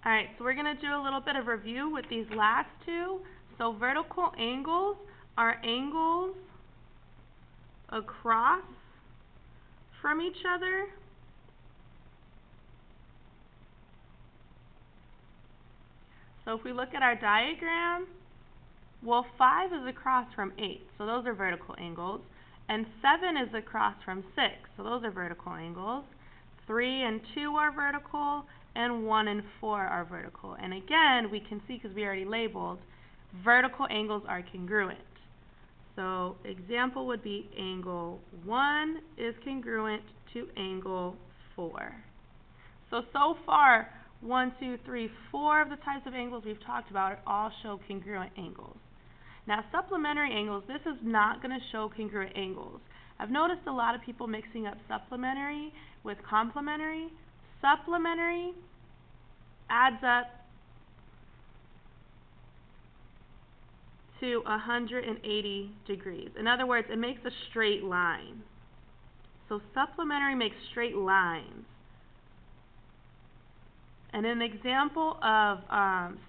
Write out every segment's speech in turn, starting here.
Alright, so we're going to do a little bit of review with these last two. So vertical angles are angles across from each other. So if we look at our diagram, well, 5 is across from 8, so those are vertical angles. And 7 is across from 6, so those are vertical angles. 3 and 2 are vertical, and 1 and 4 are vertical. And again, we can see, because we already labeled, vertical angles are congruent. So example would be angle 1 is congruent to angle 4. So far, 1, 2, 3, 4 of the types of angles we've talked about all show congruent angles. Now, supplementary angles, this is not going to show congruent angles. I've noticed a lot of people mixing up supplementary with complementary. Supplementary adds up to 180 degrees. In other words, it makes a straight line. So supplementary makes straight lines. And an example of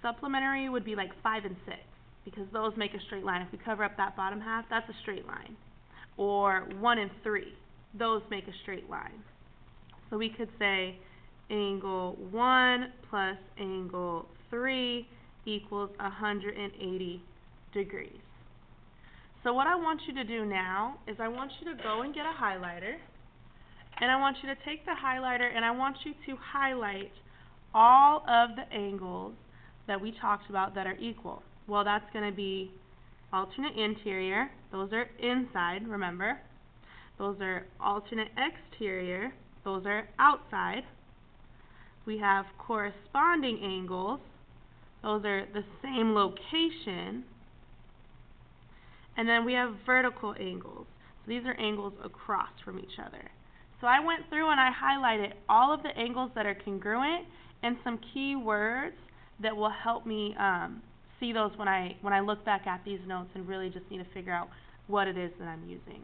supplementary would be like 5 and 6, because those make a straight line. If we cover up that bottom half, that's a straight line. Or 1 and 3, those make a straight line. So we could say angle 1 plus angle 3 equals 180 degrees. So what I want you to do now is I want you to go and get a highlighter, and I want you to take the highlighter and I want you to highlight all of the angles that we talked about that are equal. Well, that's going to be alternate interior. Those are inside, remember. Those are alternate exterior. Those are outside. We have corresponding angles. Those are the same location. And then we have vertical angles. So these are angles across from each other. So I went through and I highlighted all of the angles that are congruent and some key words that will help me see those when I look back at these notes and really just need to figure out what it is that I'm using.